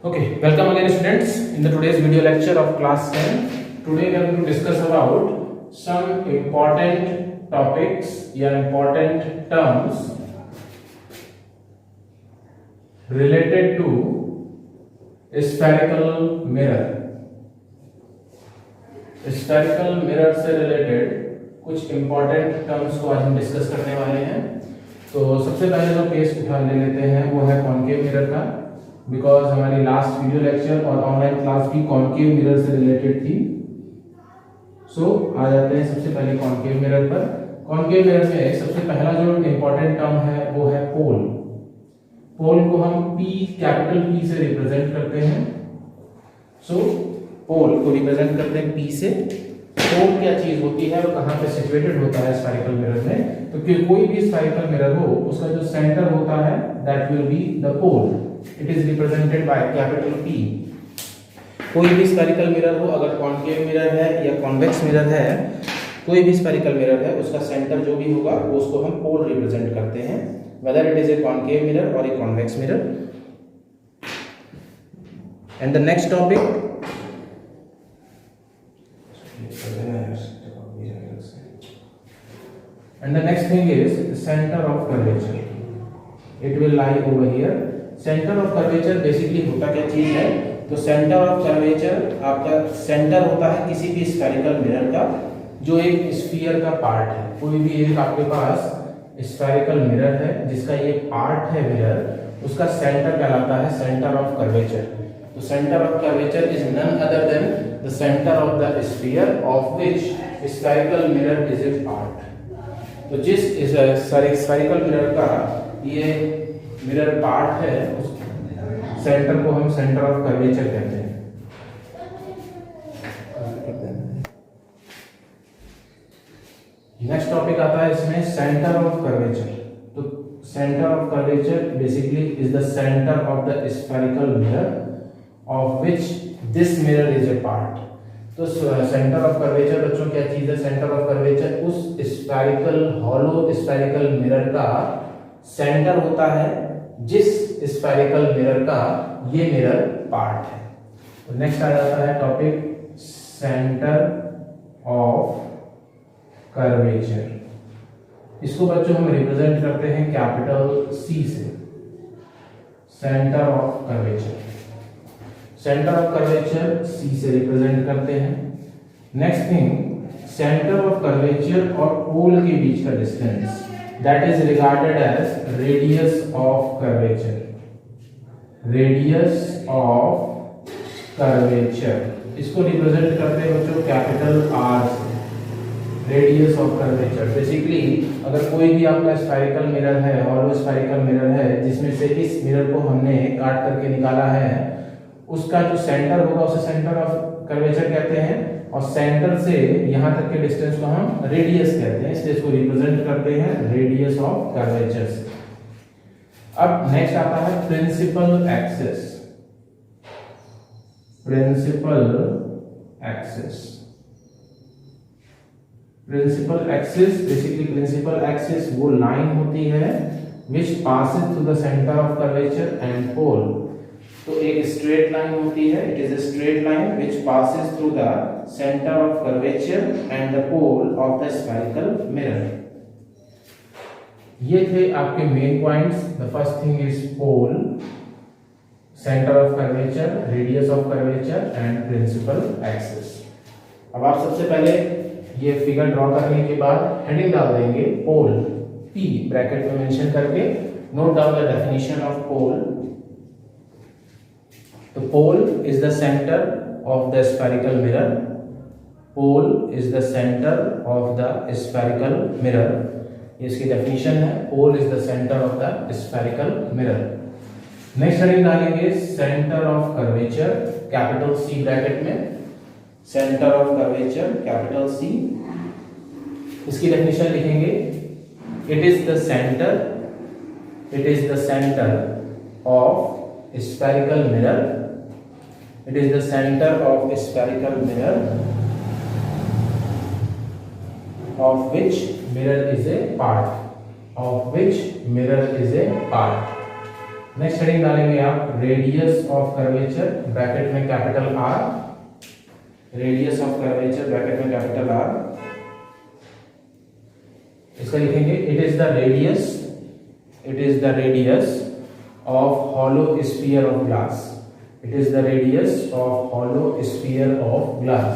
Okay, welcome again students in the today's video lecture of class 10. Today we are going to discuss about some important topics या important terms related to spherical mirror. Spherical mirror से related कुछ important terms को आज हम discuss करने वाले हैं. तो सबसे पहले जो केस उठा लेते हैं वो है कॉन्केव मिरर का, बिकॉज हमारी लास्ट वीडियो लेक्चर और ऑनलाइन क्लास भी कॉन्केव मिरर से रिलेटेड थी. सो आ जाते हैं सबसे पहले कॉन्केव मिरर पर. कॉन्केव मिरर में सबसे पहला जो इम्पोर्टेंट टर्म है वो है पोल. पोल को हम P कैपिटल P से रिप्रेजेंट करते हैं. सो पोल को रिप्रेजेंट करते हैं P से. पोल क्या चीज होती है और कहाँ पे सिचुएटेड होता है स्फेरिकल मिरर में? तो कोई भी स्फेरिकल मिरर हो उसका जो सेंटर होता है that will be the pole. It is represented by capital P. कोई भी स्फेरिकल मिरर हो, अगर कॉन्केव मिरर है या कॉन्वेक्स मिरर है, कोई भी स्फेरिकल मिरर है उसका सेंटर जो भी होगा वो उसको हम पोल रिप्रेजेंट करते हैं, whether it is a concave mirror और a convex mirror. And the next topic and the next thing is center of curvature. It will lie over here. Center of curvature basically होता क्या चीज है? तो center of curvature आपका centre होता है किसी भी स्फेरिकल मिरर का जो एक स्फीयर का पार्ट है. कोई भी एक आपके पास स्फेरिकल मिरर है जिसका ये पार्ट है मिरर, उसका सेंटर कहलाता है सेंटर ऑफ कर्वेचर. तो centre of curvature is none other than the centre of the sphere of which spherical mirror is a part. तो जिस स्फेरिकल मिरर का ये मिरर पार्ट है उस सेंटर को हम सेंटर ऑफ कर्वेचर कहते हैं. नेक्स्ट टॉपिक आता है इसमें सेंटर ऑफ कर्वेचर. तो centre of curvature basically is the centre of the spherical mirror of which this mirror is a part. तो सेंटर ऑफ कर्वेचर बच्चों क्या चीज है? सेंटर ऑफ कर्वेचर उस स्फेरिकल हॉलो स्फेरिकल मिरर का centre होता है जिस स्फेरिकल मिरर का ये मिरर पार्ट है. तो नेक्स्ट आ जाता है टॉपिक सेंटर ऑफ कर्वेचर. इसको बच्चों हम रिप्रेजेंट करते हैं कैपिटल C से. Centre of curvature, centre of curvature C से रिप्रेजेंट करते हैं. Next thing, centre of curvature और पोल के बीच का distance that is regarded as radius of curvature. Radius of curvature इसको रिप्रेजेंट करते हैं बच्चों कैपिटल R से. रेडियस ऑफ कर्वेचर बेसिकली अगर कोई भी आपका स्फेरिकल मिरर है और वो स्फेरिकल मिरर है जिसमें से इस मिरर को हमने काट करके निकाला है, उसका जो सेंटर होगा उसे सेंटर ऑफ कर्वेचर कहते हैं और सेंटर से यहां तक के डिस्टेंस को हम रेडियस कहते हैं, इसलिए इसको रिप्रेजेंट करते हैं रेडियस ऑफ कर्वेचर से. अब नेक्स्ट आता है principal axis. Principal axis, principal axis basically principal axis वो लाइन होती है which passes through the center of curvature and pole. तो एक स्ट्रेट लाइन होती है, it is a straight line which passes through the centre of curvature and the pole of the spherical mirror. ये थे आपके main points. The first thing is pole, centre of curvature, radius of curvature and principal axis. अब आप सबसे पहले ये figure draw करने के बाद हेडिंग डाल देंगे पोल, P ब्रैकेट में मेंशन करके. Note down the definition of pole. The pole is the center of the spherical mirror. Pole is the center of the spherical mirror. इसकी definition है pole is the center of the spherical mirror. Next heading डालेंगे center of curvature, capital C bracket में. Center of curvature, capital C. इसकी definition लिखेंगे it is the center, it is the center of spherical mirror. It is the center of a spherical mirror of which mirror is a part. Of which mirror is a part. Next heading डालेंगे आप radius of curvature, bracket में capital R, radius of curvature bracket में capital R, इसका लिखेंगे it is the radius of hollow sphere of glass, it is the radius of hollow sphere of glass.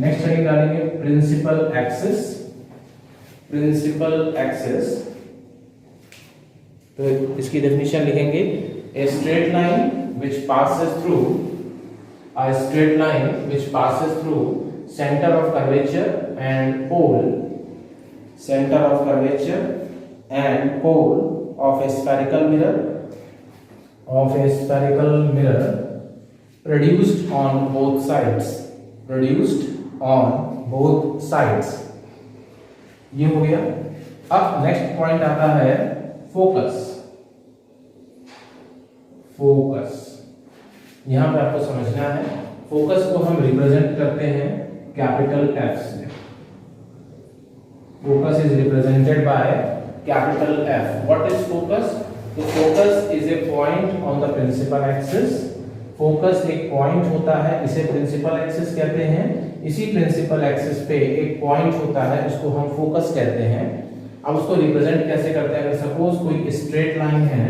Next heading डालेंगे principal axis, principal axis, तो इसकी definition लिखेंगे a straight line which passes through, a straight line which passes through center of curvature and pole, center of curvature and pole of a spherical mirror, of a spherical mirror produced on both sides, produced on both sides। ये हो गया। अब next point आता है focus, focus यहां पे आपको समझना है, फोकस को हम रिप्रेजेंट करते हैं कैपिटल एफ से, focus is represented by capital F. What is focus? तो focus is a point on the principal axis, focus एक पॉइंट होता है, इसे प्रिंसिपल एक्सिस कहते हैं। इसी प्रिंसिपल एक्सिस पे एक पॉइंट होता है, उसको हम फोकस कहते हैं। अब उसको रिप्रेजेंट कैसे करते हैं? अगर सपोज कोई स्ट्रेट लाइन है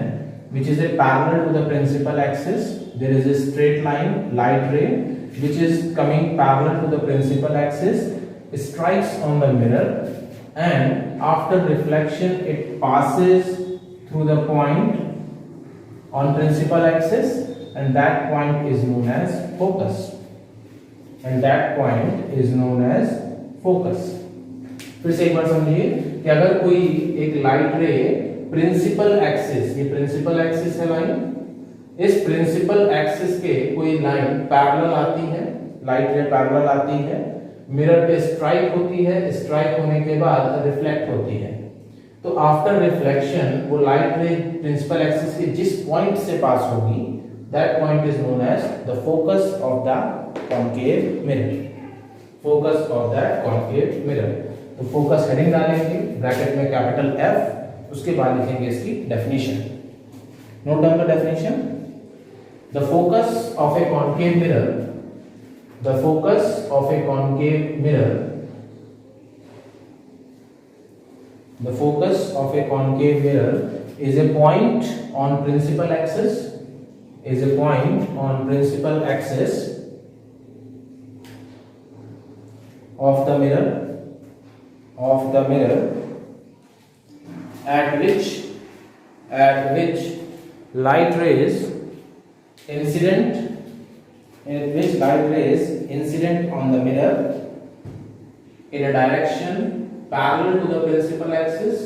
which is a parallel to the principal axis, there is a straight line, light ray which is coming parallel to the principal axis, strikes on the mirror, and after reflection it passes through the point on principal axis, and that point is known as focus, and that point is known as focus। फिर से एक बार समझिए कि अगर कोई एक light ray principal axis, ये principal axis है लाइन, इस प्रिंसिपल एक्सिस के कोई लाइन पैरेलल आती है, लाइट रे पैरेलल आती है, मिरर पे स्ट्राइक होती है, स्ट्राइक होने के बाद रिफ्लेक्ट होती है, तो आफ्टर रिफ्लेक्शन वो लाइट रे प्रिंसिपल एक्सिस के जिस पॉइंट से पास होगी, that point is known as the focus of the concave mirror, focus of the concave mirror. तो फोकस हेडिंग डालेंगे, ब्रैकेट में कैपिटल एफ, उसके बाद लिखेंगे इसकी definition. Note down the definition. The focus of a concave mirror, the focus of a concave mirror, the focus of a concave mirror is a point on principal axis, is a point on principal axis of the mirror, of the mirror at which light rays incident, in which light rays incident on the mirror in a direction parallel to the principal axis,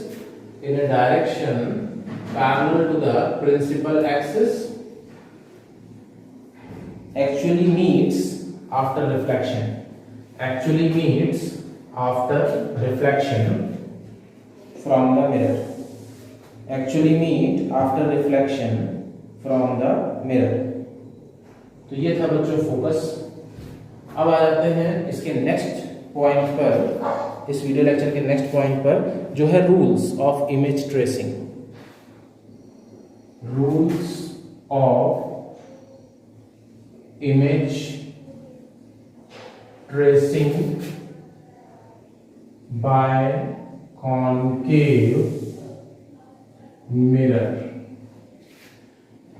in a direction parallel to the principal axis actually meets after reflection, actually meets after reflection from the mirror, actually meet after reflection from the mirror। तो ये था बच्चों focus. अब आ जाते हैं इसके next point पर, इस वीडियो लेक्चर के नेक्स्ट पॉइंट पर, जो है rules of image tracing, rules of image tracing by concave mirror।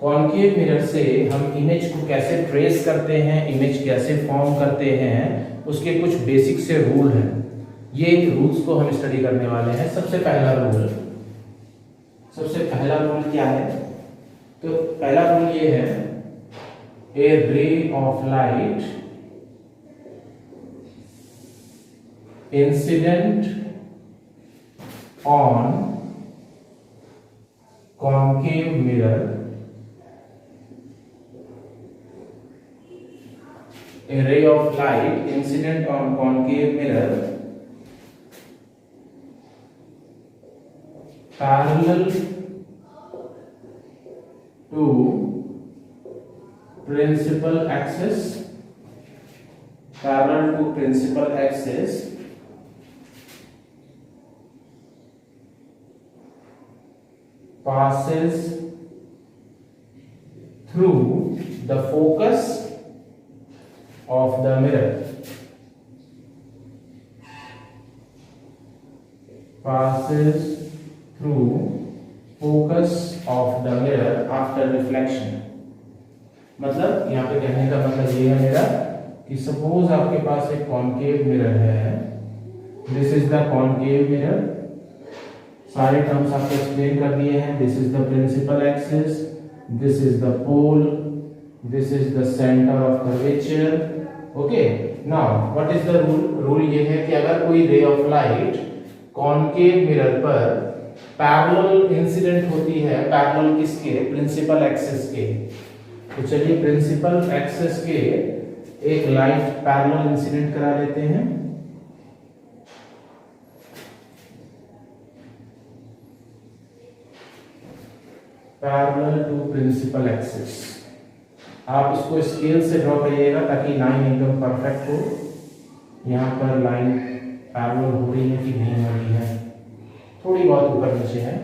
Concave mirror से हम इमेज को कैसे ट्रेस करते हैं, इमेज कैसे फॉर्म करते हैं, उसके कुछ बेसिक से रूल हैं। ये रूल्स को हम स्टडी करने वाले हैं। सबसे पहला रूल, सबसे पहला रूल क्या है? तो पहला रूल ये है, a ray of light incident on concave mirror, a ray of light incident on concave mirror parallel to principal axis, parallel to principal axis passes through the focus of the mirror. Passes through focus of the mirror after reflection. मतलब यहाँ पे कहने का मतलब ये है मेरा कि सपोज आपके पास एक कॉनकेव मिरर है, this is the concave mirror, सारे टर्म्स आपको एक्सप्लेन कर दिए हैं, this is the principal axis, this is the pole, this is the centre of curvature. Okay, now what is the rule? Rule ये है कि अगर कोई ray of light concave mirror पर पैरेलल इंसिडेंट होती है, पैरेलल किसके? प्रिंसिपल एक्सिस के. तो चलिए प्रिंसिपल एक्सिस के एक लाइट पैरेलल इंसिडेंट करा लेते हैं. Parallel to principal axis. आप इसको स्केल से ड्रॉ करिएगा ताकि लाइन एकदम परफेक्ट हो. यहाँ पर लाइन पैरेलल हो रही है कि नहीं हो रही है, थोड़ी बहुत ऊपर नीचे है.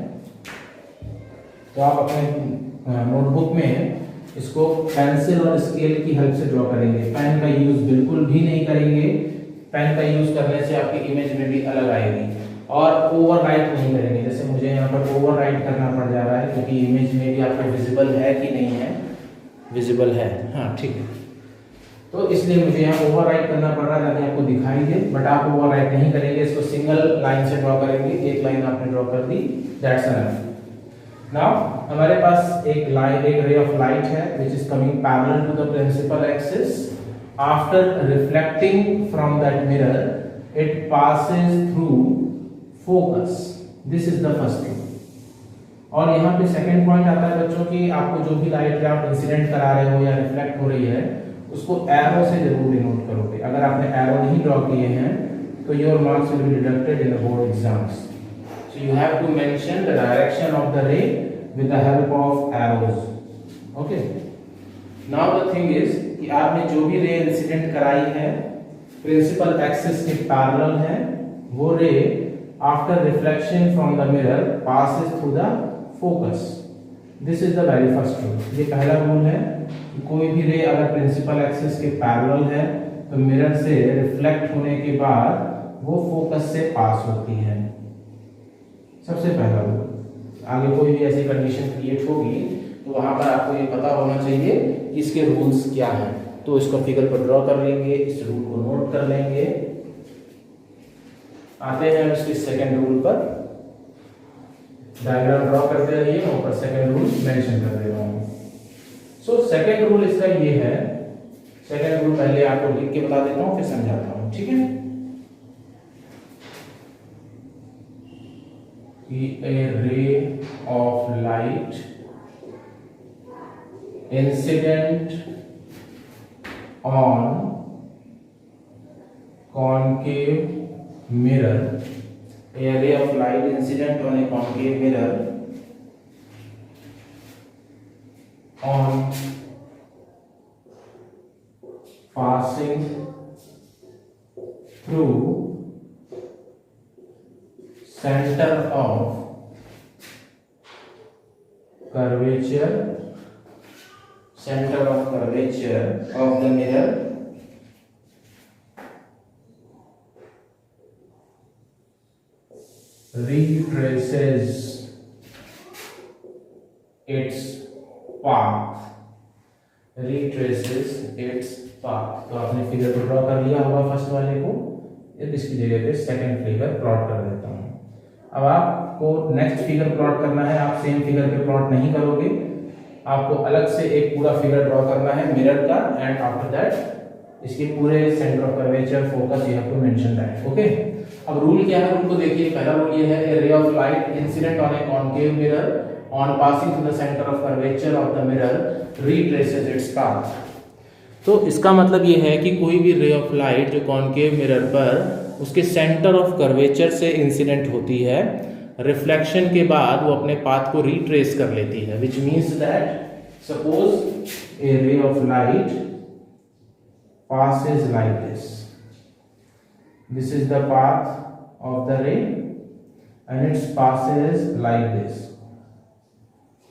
तो आप अपने नोटबुक में इसको पेंसिल और स्केल की हेल्प से ड्रॉ करेंगे. पेन का यूज बिल्कुल भी नहीं करेंगे. पेन का यूज करने से आपकी इमेज में भी अलग आएगी. और ओवरराइट नहीं करेंगे, जैसे मुझे यहाँ पर ओवरराइट करना पड़ जा रहा है क्योंकि इमेज में भी आपको विजिबल है कि नहीं है. विजिबल है, हाँ ठीक है. तो इसलिए मुझे यहाँ ओवरराइट करना पड़ रहा है ताकि आपको दिखाई दे, बट आप ओवरराइट नहीं करेंगे, इसको सिंगल लाइन से ड्रॉ करेंगे. एक लाइन आपने ड्रॉ कर दी, दैट्स एनफ. नाउ हमारे पास एक रे ऑफ लाइट है which is coming parallel to the principal axis. After reflecting from that mirror it passes through focus. This is the first rule. और यहाँ पे सेकंड पॉइंट आता है बच्चों कि आपको जो भी लाइट आप इंसिडेंट करा रहे हो या रिफ्लेक्ट हो रही है उसको एरो से जरूर डिनोट करोगे. अगर आपने एरो नहीं ड्रॉ किए हैं तो your marks will be deducted in the board exams. So you have to mention the direction of the ray with the help of arrows. Okay, now the thing is कि आपने जो भी ray incident कराई है principal axis के parallel है, वो रे after reflection from the mirror passes through the focus. This is the very first rule. ये पहला रूल है कि कोई भी रे अगर प्रिंसिपल एक्सिस के पैरेलल है तो मिरर से रिफ्लेक्ट होने के बाद वो फोकस से पास होती है. सबसे पहला रूल. आगे कोई भी ऐसी कंडीशन क्रिएट होगी तो वहां पर आपको ये पता होना चाहिए कि इसके रूल्स क्या हैं. तो इसको फिगर पर ड्रॉ कर लेंगे, इस रूल को नोट कर लेंगे. आते हैं इसके सेकंड रूल पर. डायग्राम ड्रॉ करते रहिए, मैं ऊपर सेकंड रूल मेंशन कर दे रहा हूं. सो सेकंड रूल इसका ये है. सेकंड रूल पहले आपको लिख के बता देता हूं फिर समझाता हूं, ठीक है. A ray of light incident on concave mirror. A ray of light incident on a concave mirror on passing through center of curvature of the mirror retraces its path. तो आपने फिगर को ड्रॉ कर लिया होगा first वाले को. इसकी जगह पे सेकंड फिगर प्लॉट कर देता हूं. अब आपको नेक्स्ट फिगर प्लॉट करना है. आप सेम फिगर पे प्लॉट नहीं करोगे, आपको अलग से एक पूरा फिगर ड्रॉ करना है मिरर का. एंड आफ्टर दैट इसके पूरे centre of curvature, focus you have to mention that. Okay, अब रूल क्या है, रूल को देखिए. पहला रूल ये है, a ray of light incident on a concave mirror on passing through the centre of curvature of the mirror retraces its path. तो इसका मतलब ये है कि कोई भी रे ऑफ लाइट जो कॉनकेव मिरर पर उसके सेंटर ऑफ कर्वेचर से इंसिडेंट होती है, रिफ्लेक्शन के बाद वो अपने पाथ को रिट्रेस कर लेती है. Which means that suppose A ray of light passes like this. This is the path of the ray and it passes like this,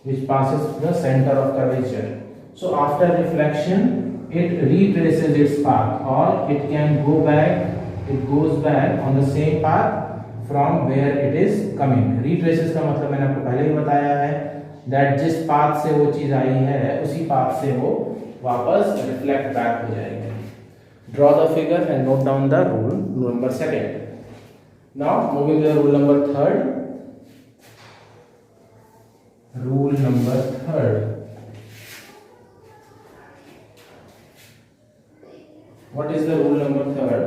which passes through the center of curvature. So after reflection, it retraces its path, or it can go back. It goes back on the same path from where it is coming. Retraces का मतलब मैंने आपको पहले ही बताया है that जिस path से वो चीज आई है उसी पाथ से वो वापस रिफ्लेक्ट बैक हो जाएगी. Draw the figure and note down the rule number 2. Now moving to the rule number 3. Rule number 3. What is the rule number 3?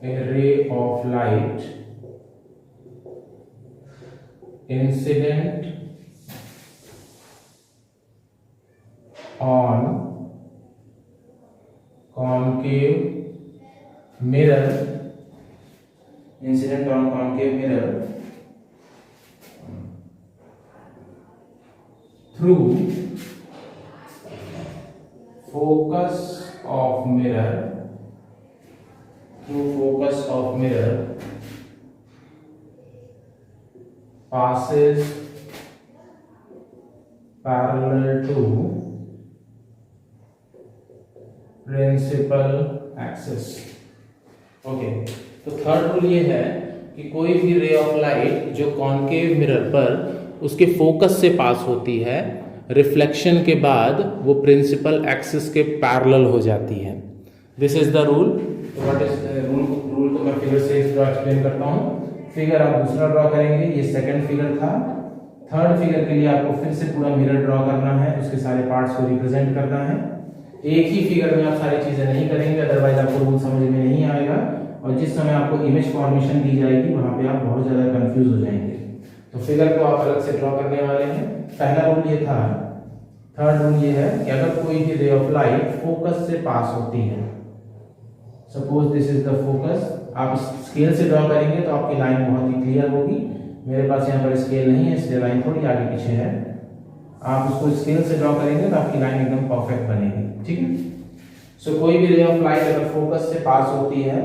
A ray of light incident on concave mirror through focus of mirror passes parallel to principal axis. Okay, तो third rule ये है कि कोई भी ray of light जो concave mirror पर उसके focus से पास होती है, रिफ्लेक्शन के बाद वो प्रिंसिपल एक्सिस के पैरेलल हो जाती है. This is the rule. What is rule को मैं फिगर से एक्सप्लेन करता हूँ. फिगर आप दूसरा ड्रॉ करेंगे, ये सेकंड फिगर था. थर्ड फिगर के लिए आपको फिर से पूरा मिरर ड्रॉ करना है, उसके सारे पार्ट्स को रिप्रेजेंट करना है. एक ही फिगर में आप सारी चीजें नहीं करेंगे, अदरवाइज आपको रूल समझ में नहीं आएगा और जिस समय आपको इमेज फॉर्मेशन दी जाएगी वहां पे आप बहुत ज्यादा कंफ्यूज हो जाएंगे. तो फिगर को आप अलग से ड्रॉ करने वाले हैं. पहला रूल ये था. थर्ड रूल ये है कि अगर कोई भी रे ऑफ लाइट फोकस से पास होती है, suppose this is the focus, आप स्केल से ड्रॉ करेंगे तो आपकी लाइन बहुत ही क्लियर होगी. मेरे पास यहाँ पर स्केल नहीं है इसलिए लाइन थोड़ी आगे पीछे है. आप उसको स्केल से ड्रॉ करेंगे तो आपकी लाइन एकदम परफेक्ट बनेगी. ठीक है. सो कोई भी रे ऑफ लाइट अगर फोकस से पास होती है,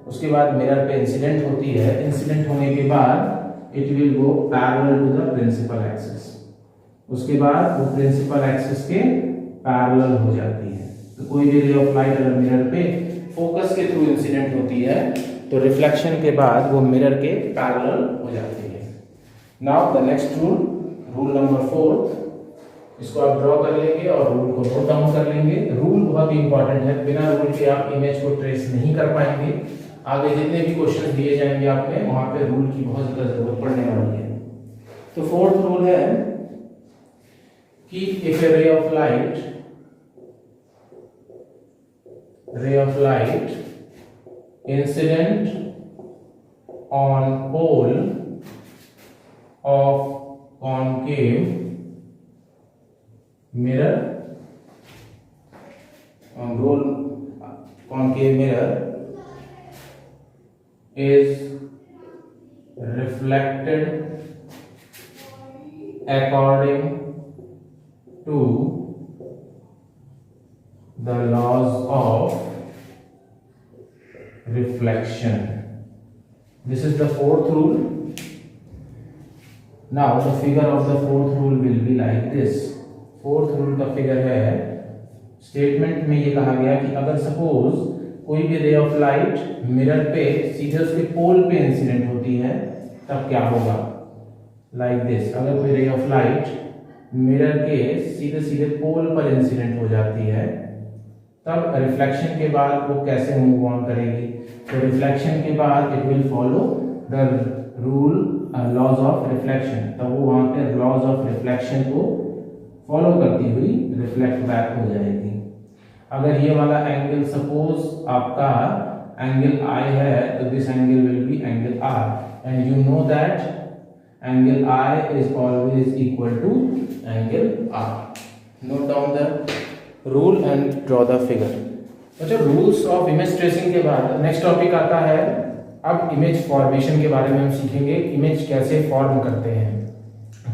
उसके बाद मिरर पे इंसिडेंट होती है, इंसिडेंट होने के बाद it will go parallel to the principal axis. उसके बाद वो प्रिंसिपल एक्सिस के पैरेलल हो जाती है. तो कोई भी रे ऑफ लाइट अगर मिरर पे फोकस के थ्रू इंसिडेंट होती है तो रिफ्लेक्शन के बाद वो मिरर के पैरेलल हो जाती है. Now the next rule, rule number 4. इसको आप ड्रॉ कर लेंगे और रूल को नोट डाउन कर लेंगे. रूल बहुत ही इंपॉर्टेंट है, बिना रूल के आप इमेज को ट्रेस नहीं कर पाएंगे. आगे जितने भी क्वेश्चन दिए जाएंगे आपने वहां पे रूल की बहुत ज्यादा जरूरत पड़ने वाली है. तो फोर्थ रूल है कि if a ray of light incident on pole of concave mirror on roll concave mirror is reflected according to the laws of reflection. This is the fourth rule. Now the figure of the fourth rule will be like this. Fourth rule का figure है, statement में ये कहा गया कि अगर suppose कोई भी रे ऑफ लाइट मिरर पे सीधे उसके पोल पे इंसिडेंट होती है तब क्या होगा. Like this. अगर कोई रे ऑफ लाइट मिरर के सीधे सीधे पोल पर इंसिडेंट हो जाती है तब रिफ्लेक्शन के बाद वो कैसे मूव ऑन करेगी. तो रिफ्लेक्शन के बाद it will follow the rule laws of reflection. तब वो वहां पे लॉज ऑफ रिफ्लेक्शन को फॉलो करती हुई रिफ्लेक्ट बैक हो जाएगी. अगर ये वाला एंगल सपोज आपका एंगल I है तो this angle will be angle R and you know that angle I is always equal to angle R. Note down the rule and draw the figure. अच्छा, rules of image tracing के बाद next topic आता है अब image formation के बारे में. हम सीखेंगे इमेज कैसे फॉर्म करते हैं.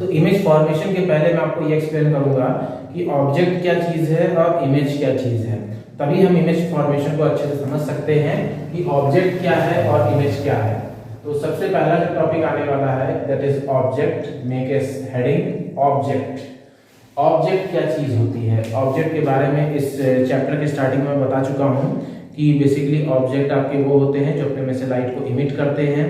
तो इमेज फॉर्मेशन के पहले मैं आपको ये एक्सप्लेन करूंगा कि ऑब्जेक्ट क्या चीज है और इमेज क्या चीज है. तभी हम इमेज फॉर्मेशन को अच्छे से समझ सकते हैं कि ऑब्जेक्ट क्या है और इमेज क्या है. तो सबसे पहला जो टॉपिक आने वाला है that is object. Make a heading object. Object क्या चीज होती है? ऑब्जेक्ट के बारे में इस चैप्टर के स्टार्टिंग में बता चुका हूं कि बेसिकली ऑब्जेक्ट आपके वो होते हैं जो अपने में से लाइट को इमिट करते हैं।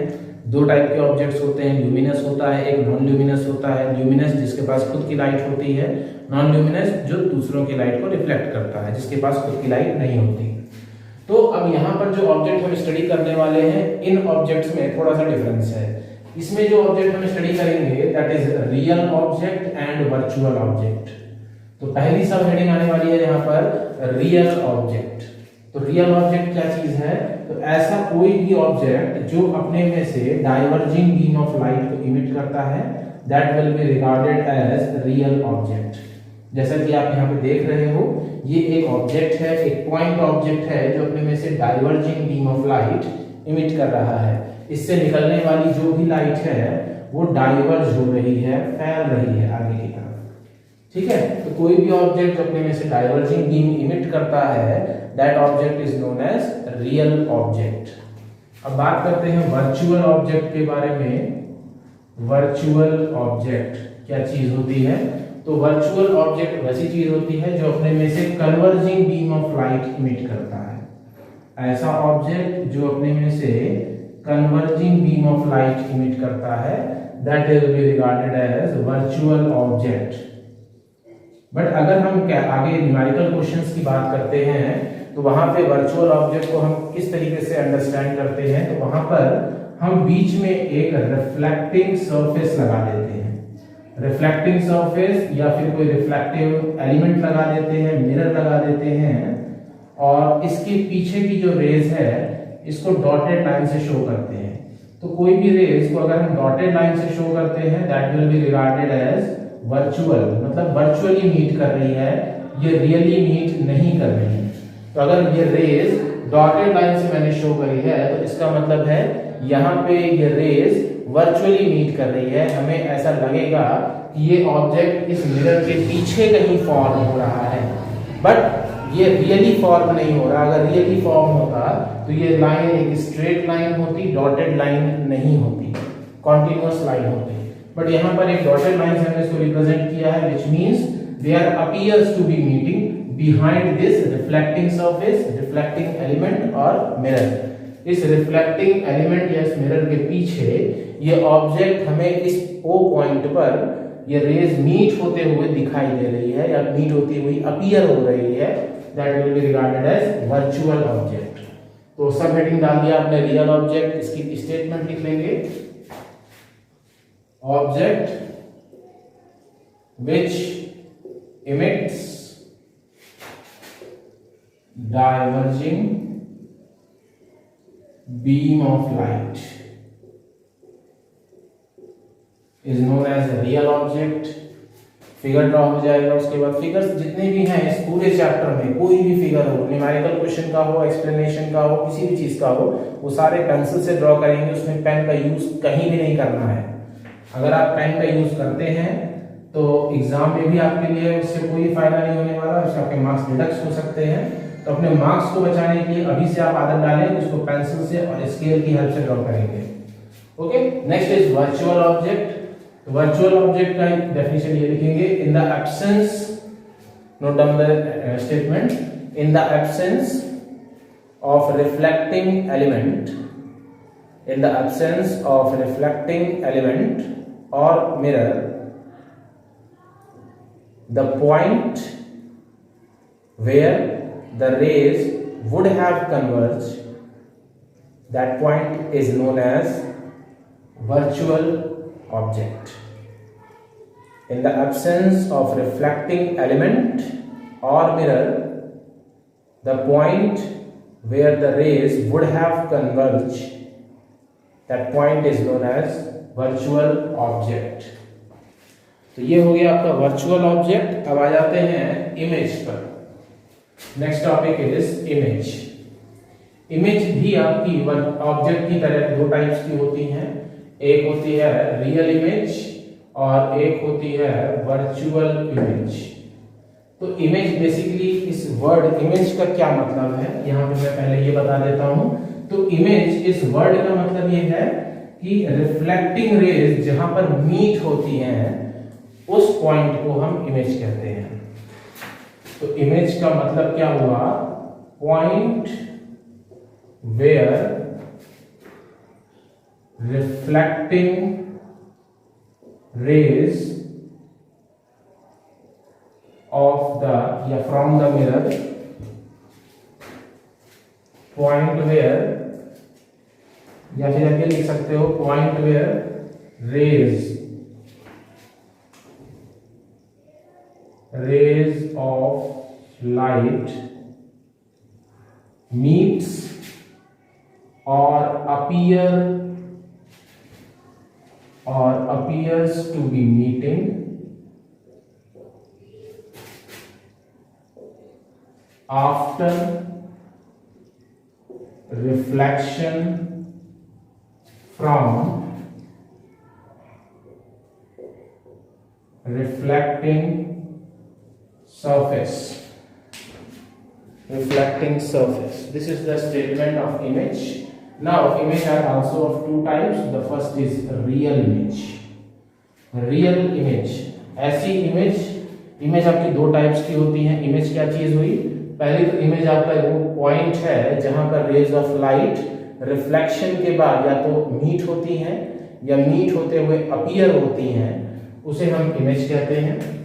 दो टाइप के ऑब्जेक्ट्स होते हैं, ल्यूमिनस होता है, एक नॉन ल्यूमिनस होता है। ल्यूमिनस जिसके पास खुद की लाइट होती है, नॉन ल्यूमिनस जो दूसरों की लाइट को रिफ्लेक्ट करता है, जिसके पास खुद की लाइट नहीं होती। तो अब यहाँ पर जो ऑब्जेक्ट हम स्टडी करने वाले हैं, इन ऑब्जेक्ट्स में थोड़ा सा डिफरेंस है। इसमें जो ऑब्जेक्ट हम स्टडी करेंगे that is real object and virtual object. तो पहली सब हेडिंग आने वाली है यहाँ पर रियल ऑब्जेक्ट। तो रियल ऑब्जेक्ट क्या चीज है? तो ऐसा कोई भी ऑब्जेक्ट जो अपने में से डाइवर्जिंग बीम ऑफ लाइट को इमिट करता है, that will be regarded as real object. जैसा कि आप यहाँ पे देख रहे हो, ये एक ऑब्जेक्ट है, एक पॉइंट ऑब्जेक्ट है जो अपने में से diverging beam of light emit कर रहा है। इससे निकलने वाली जो भी लाइट है वो डाइवर्ज हो रही है, फैल रही है आगे की तरफ। ठीक है, तो कोई भी ऑब्जेक्ट जो अपने में से डाइवर्जिंग बीम इमिट करता है, that object is known as real object. अब बात करते हैं वर्चुअल ऑब्जेक्ट के बारे में। वर्चुअल ऑब्जेक्ट क्या चीज होती है? तो वर्चुअल ऑब्जेक्ट वैसी चीज होती है जो अपने में से converging beam of light emit करता है। ऐसा ऑब्जेक्ट जो अपने में से converging beam of light emit करता है, that will be regarded as virtual object. But अगर हम आगे न्यूमेरिकल क्वेश्चंस की बात करते हैं तो वहां पे वर्चुअल ऑब्जेक्ट को हम किस तरीके से अंडरस्टैंड करते हैं? तो वहां पर हम बीच में एक रिफ्लेक्टिंग सरफेस लगा देते हैं। रिफ्लेक्टिंग सरफेस या फिर कोई रिफ्लेक्टिव एलिमेंट लगा देते हैं, मिरर लगा देते हैं, और इसके पीछे की जो रेज है इसको डॉटेड लाइन से शो करते हैं। तो कोई भी रेज को अगर हम डॉटेड लाइन से शो करते हैं, that will be regarded as virtual, मतलब वर्चुअली मीट कर रही है, ये रियली मीट नहीं कर रही है। तो अगर ये रेज डॉटेड लाइन से मैंने शो करी है तो इसका मतलब है यहाँ पे ये रेज वर्चुअली मीट कर रही है। हमें ऐसा लगेगा कि ये ऑब्जेक्ट इस मिरर के पीछे कहीं फॉर्म हो रहा है, बट ये रियली फॉर्म नहीं हो रहा। अगर रियली फॉर्म होता तो ये लाइन एक स्ट्रेट लाइन होती, डॉटेड लाइन नहीं होती, कॉन्टिन्यूअस लाइन होती। बट यहाँ पर एक डॉटेड लाइन से हमने इसको रिप्रेजेंट किया है, which means there appears to be meeting behind this reflecting surface, reflecting element और मिरर। इस रिफ्लेक्टिंग एलिमेंट या इस मिरर के पीछे ये ऑब्जेक्ट हमें इस O पॉइंट पर ये रेज मीट होते हुए दिखाई दे रही है या मीट होती हुई अपीयर हो रही है, that will be regarded as virtual object. तो सब हेडिंग डाल दिया आपने रियल ऑब्जेक्ट, इसकी स्टेटमेंट लिख लेंगे। Object which emits diverging beam of light is known as a real object। Figure draw हो जाएगा। उसके बाद फिगर्स जितने भी हैं इस पूरे चैप्टर में, कोई भी फिगर हो, न्यूमेरिकल क्वेश्चन का हो, एक्सप्लेनेशन का हो, किसी भी चीज का हो, वो सारे पेंसिल से ड्रॉ करेंगे। उसमें पेन का यूज कहीं भी नहीं करना है। अगर आप पेन का यूज करते हैं तो एग्जाम में भी आपके लिए उससे कोई फायदा नहीं होने वाला, उससे आपके मार्क्स डिडक्ट हो सकते हैं। तो अपने मार्क्स को बचाने के लिए अभी से आप आदत डालें, उसको पेंसिल से और स्केल की हेल्प से ड्रॉ करेंगे। Okay, next is virtual object. Virtual object का डेफिनेशन ये लिखेंगे, in the absence, note down the statement, in the absence of reflecting element, in the absence of reflecting element or mirror, the point where the rays would have converged, that point is known as virtual object। In the absence of reflecting element or mirror, the point where the rays would have converged, that point is known as virtual object। तो ये हो गया आपका virtual object. अब आ जाते हैं image पर। Next topic is image. Image भी आपकी ऑब्जेक्ट की तरह दो टाइप्स की होती हैं। एक होती है रियल इमेज और एक होती है वर्चुअल इमेज। तो इमेज बेसिकली, इस वर्ड इमेज का क्या मतलब है यहाँ पे मैं पहले ये बता देता हूं। तो इमेज इस वर्ड का मतलब ये है कि रिफ्लेक्टिंग रेज जहां पर मीट होती हैं उस पॉइंट को हम इमेज कहते हैं। तो इमेज का मतलब क्या हुआ, point where reflecting rays of the या from the mirror, point where, या फिर आप ये लिख सकते हो point where rays of light meets or appears to be meeting after reflection from reflecting surface. This is the statement of image. Now image are also of two types. The first is real image. Real image, ऐसी image आपकी दो types की होती हैं। Image क्या चीज हुई, पहली तो इमेज आपका वो पॉइंट है जहां पर रेज ऑफ लाइट रिफ्लेक्शन के बाद या तो मीट होती हैं या मीट होते हुए अपीयर होती हैं, उसे हम इमेज कहते हैं।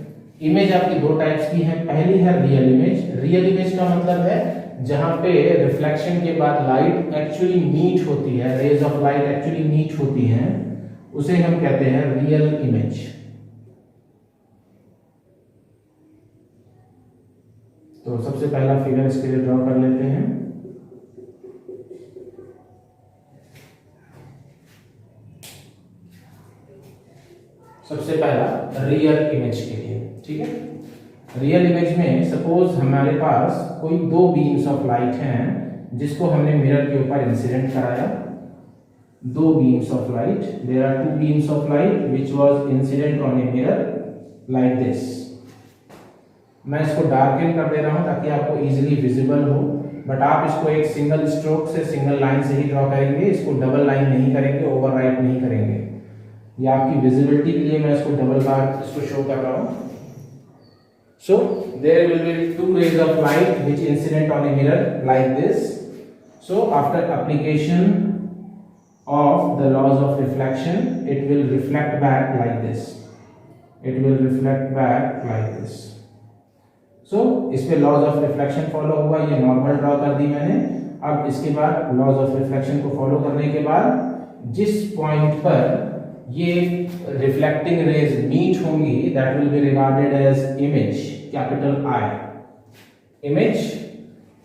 इमेज आपकी दो टाइप्स की है, पहली है रियल इमेज। रियल इमेज का मतलब है जहां पे रिफ्लेक्शन के बाद लाइट एक्चुअली मीट होती है, rays of light actually meet होती हैं, उसे हम कहते हैं रियल इमेज। तो सबसे पहला फिगर इसके लिए ड्रॉ कर लेते हैं। सबसे पहला रियल इमेज के लिए, ठीक है। रियल इमेज में सपोज हमारे पास कोई दो बीम्स ऑफ लाइट हैं जिसको हमने मिरर के ऊपर इंसिडेंट कराया। दो beams of light, there are two beams of light which was incident on a mirror like this. मैं इसको डार्कन कर दे रहा हूं ताकि आपको इजीली विजिबल हो, बट आप इसको एक सिंगल स्ट्रोक से, सिंगल लाइन से ही ड्रॉ करेंगे, इसको डबल लाइन नहीं करेंगे, ओवरराइट नहीं करेंगे। ये आपकी विजिबिलिटी के लिए मैं इसको डबल बार इसको शो कर रहा हूं। So there will be two rays of light which incident on a mirror like this. So after application of the laws of reflection, it will reflect back like this. It will reflect back like this. So इस पे laws of reflection follow हुआ, ये normal draw कर दी मैंने। अब इसके बाद laws of reflection को follow करने के बाद जिस point पर ये रिफ्लेक्टिंग रेज मीट होंगी, that will be regarded as image, capital I, image.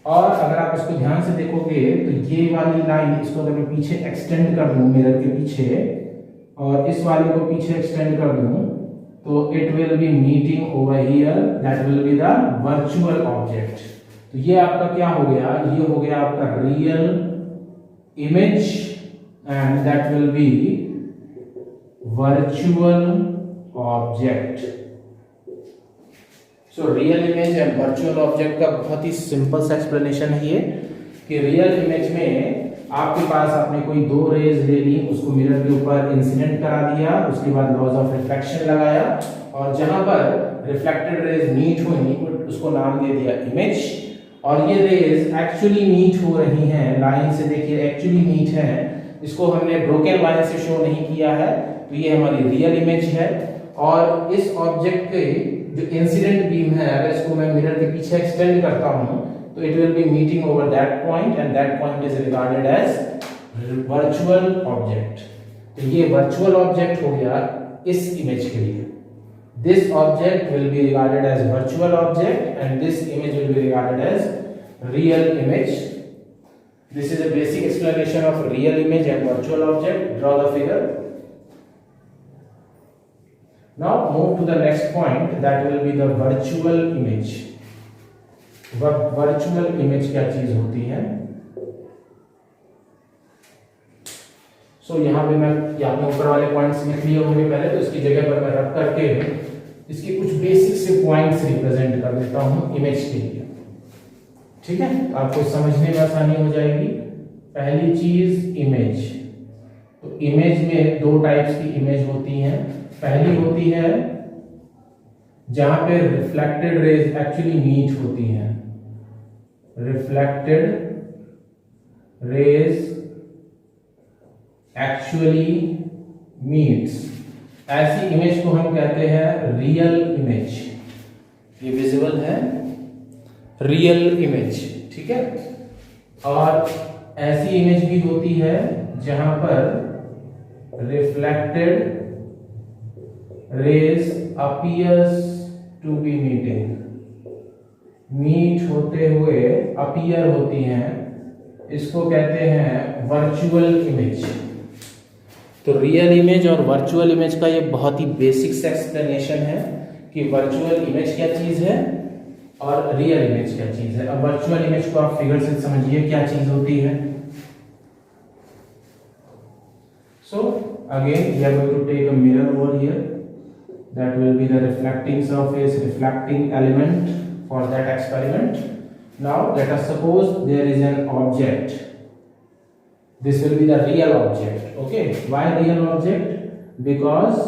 और अगर आप इसको ध्यान से देखोगे तो ये वाली लाइन, इसको अगर मैं पीछे एक्सटेंड कर दूं मिरर के पीछे और इस वाली को पीछे एक्सटेंड कर दूं, तो it will be meeting over here, that will be the virtual object. तो ये आपका क्या हो गया, ये हो गया आपका real image and that will B virtual object। So real image and virtual object का बहुत ही सिंपल सा एक्सप्लेनेशन है ये कि रियल इमेज में आपके पास आपने कोई दो रेज ले ली, उसको मिरर के ऊपर इंसिडेंट करा दिया, उसके बाद लॉज ऑफ रिफ्लेक्शन लगाया और जहां पर रिफ्लेक्टेड रेज मीट हुई उसको नाम दे दिया इमेज। और ये रेज एक्चुअली मीट हो रही हैं, लाइन से देखिए एक्चुअली मीट है, इसको हमने ब्रोकन लाइन से शो नहीं किया है, तो ये हमारी रियल इमेज है। और इस ऑब्जेक्ट के जो इंसिडेंट बीम है, अगर इसको मैं मिरर के पीछे एक्सटेंड करता हूं तो it will be meeting over that point and that point is regarded as virtual object. तो ये वर्चुअल ऑब्जेक्ट हो गया इस इमेज के लिए। This object will be regarded as virtual object and this image will be regarded as real image. This is a basic explanation of real image and virtual object. Draw the figure. Now move to the next point, that will be the virtual image. Virtual image क्या चीज होती है? So यहाँ पे मैं आपने ऊपर वाले पॉइंट्स लिख लिए होंगे पहले, तो इसकी जगह पर मैं रख करके इसके कुछ बेसिक से पॉइंट्स रिप्रेजेंट कर देता हूँ इमेज के लिए, ठीक है। आपको समझने में आसानी हो जाएगी। पहली चीज इमेज, तो इमेज में दो टाइप्स की इमेज होती हैं। पहली होती है जहां पे रिफ्लेक्टेड रेज एक्चुअली मीट होती हैं, रिफ्लेक्टेड रेज एक्चुअली मीट्स, ऐसी इमेज को हम कहते हैं रियल इमेज। ये विजिबल है रियल इमेज, ठीक है। और ऐसी इमेज भी होती है जहां पर reflected rays appears to be meeting, meet होते हुए अपीयर होती हैं, इसको कहते हैं वर्चुअल इमेज। तो रियल इमेज और वर्चुअल इमेज का ये बहुत ही बेसिक सा एक्सप्लेनेशन है कि वर्चुअल इमेज क्या चीज है और रियल इमेज क्या चीज है। अब वर्चुअल इमेज को आप फिगर से समझिए क्या चीज होती है। So again we are going to take a mirror over here, that will be the reflecting surface, reflecting element for that experiment. Now let us suppose there is an object. This will be the real object. Okay, why real object? Because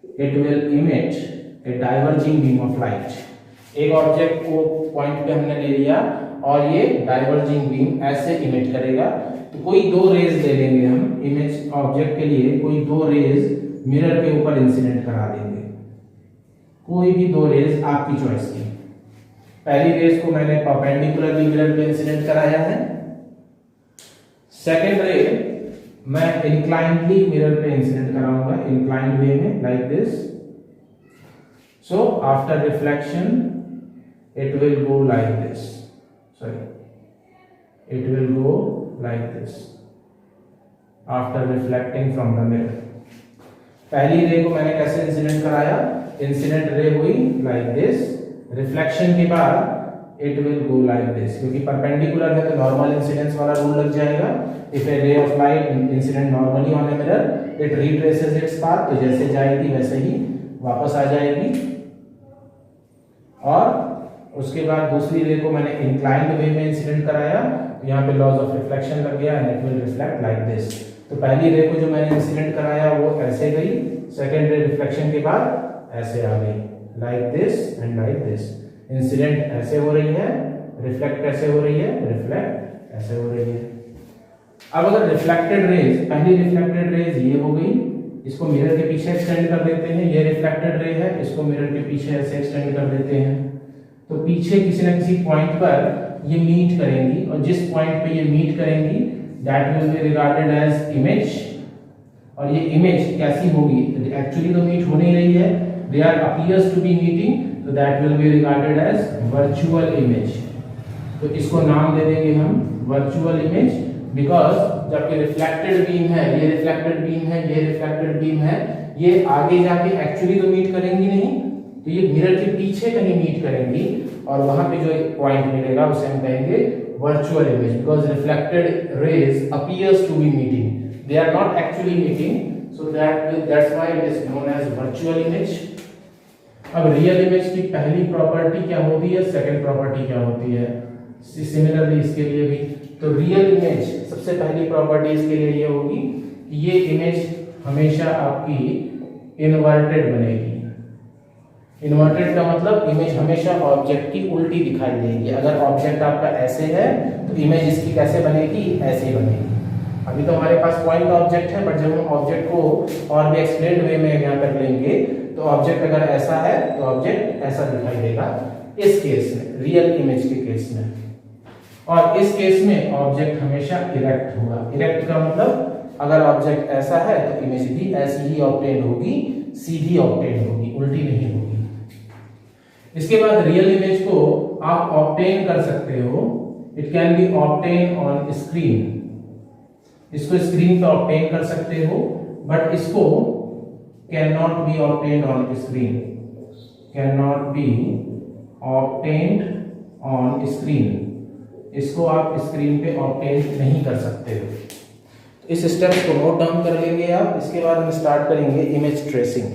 it will emit a diverging beam of light. एक object को point पे हमने ले लिया और ये diverging beam ऐसे emit करेगा। तो कोई दो रेज ले लेंगे हम इमेज ऑब्जेक्ट के लिए, कोई दो रेज मिरर के ऊपर इंसिडेंट करा देंगे, कोई भी दो रेज आपकी चॉइस की। पहली रेज को मैंने परपेंडिकुलरली मिरर पे इंसिडेंट कराया है, सेकेंड रे मैं इंक्लाइंडली मिरर पे इंसिडेंट कराऊंगा, इंक्लाइंड वे में like this. So after reflection it will go like this, sorry it will go like this after reflecting from the mirror. पहली रे को मैंने कैसे इंसिडेंट कराया, इंसिडेंट रे हुई लाइक दिस, रिफ्लेक्शन के बाद it will go like this, क्योंकि परपेंडिकुलर है तो नॉर्मल इंसिडेंस वाला रूल लग जाएगा। If a ray of light incident normally on a mirror it retraces its path, तो जैसे जाएगी वैसे ही वापस आ जाएगी। और उसके बाद दूसरी रे को मैंने इंक्लाइंड वे में इंसिडेंट कराया, तो यहाँ पे लॉज ऑफ रिफ्लेक्शन लग गया and it will reflect like this. तो पहली रे को जो मैंने इंसिडेंट कराया वो ऐसे गई, सेकेंड रे रिफ्लेक्शन के बाद ऐसे आ गई like this and like this. Incident ऐसे हो रही है, रिफ्लेक्ट कैसे हो रही है, रिफ्लेक्ट ऐसे हो रही है। अब अगर रिफ्लेक्टेड रेज, पहली रिफ्लेक्टेड रेज ये हो गई, इसको मिरर के पीछे एक्सटेंड कर देते हैं, ये रिफ्लेक्टेड रे है, इसको मिरर के पीछे ऐसे एक्सटेंड कर देते हैं। तो पीछे किसी न किसी पॉइंट पर ये मीट करेंगी और जिस पॉइंट पे ये मीट करेंगी that will be regarded as image. और ये इमेज कैसी होगी, एक्चुअली तो मीट हो नहीं रही है, they are appears to be meeting, तो that will be regarded as virtual image. तो इसको नाम दे देंगे हम वर्चुअल इमेज, बिकॉज जबकि रिफ्लेक्टेड बीम है, ये रिफ्लेक्टेड बीम है, ये रिफ्लेक्टेड बीम है, ये आगे जाके एक्चुअली तो मीट करेंगी नहीं, तो ये मिरर के पीछे कहीं मीट करेंगी और वहां पे जो एक पॉइंट मिलेगा उसे हम कहेंगे virtual image, because reflected rays appears to be meeting, they are not actually meeting, so that's why it is known as virtual image. अब रियल इमेज की पहली प्रॉपर्टी क्या होती है, सेकंड प्रॉपर्टी क्या होती है, सिमिलरली इसके लिए भी। तो रियल इमेज सबसे पहली प्रॉपर्टी इसके लिए ये होगी कि ये इमेज हमेशा आपकी इन्वर्टेड बनेगी। इन्वर्टेड का मतलब इमेज हमेशा ऑब्जेक्ट की उल्टी दिखाई देगी। अगर ऑब्जेक्ट आपका ऐसे है तो इमेज इसकी कैसे बनेगी, ऐसे ही बनेगी। अभी तो हमारे पास पॉइंट ऑब्जेक्ट है, बट जब हम ऑब्जेक्ट को और भी एक्सप्लेन्ड वे में यहाँ पर लेंगे तो ऑब्जेक्ट अगर ऐसा है तो ऑब्जेक्ट ऐसा दिखाई देगा इस केस में, रियल इमेज के केस में। और इस केस में ऑब्जेक्ट हमेशा इरेक्ट होगा। इरेक्ट का मतलब अगर ऑब्जेक्ट ऐसा है तो इमेज भी ऐसी ही ऑब्टेन होगी, सीधी ऑब्टेन होगी, उल्टी नहीं होगी। इसके बाद रियल इमेज को आप ऑब्टेन कर सकते हो, it can be obtain on screen. इसको स्क्रीन पे ऑब्टेन कर सकते हो, बट इसको can not be obtained on screen, can not be obtained on screen. इसको आप स्क्रीन पे ऑब्टेन नहीं कर सकते हो। इस स्टेप्स को नोट डाउन कर लेंगे आप। इसके बाद हम स्टार्ट करेंगे इमेज ट्रेसिंग।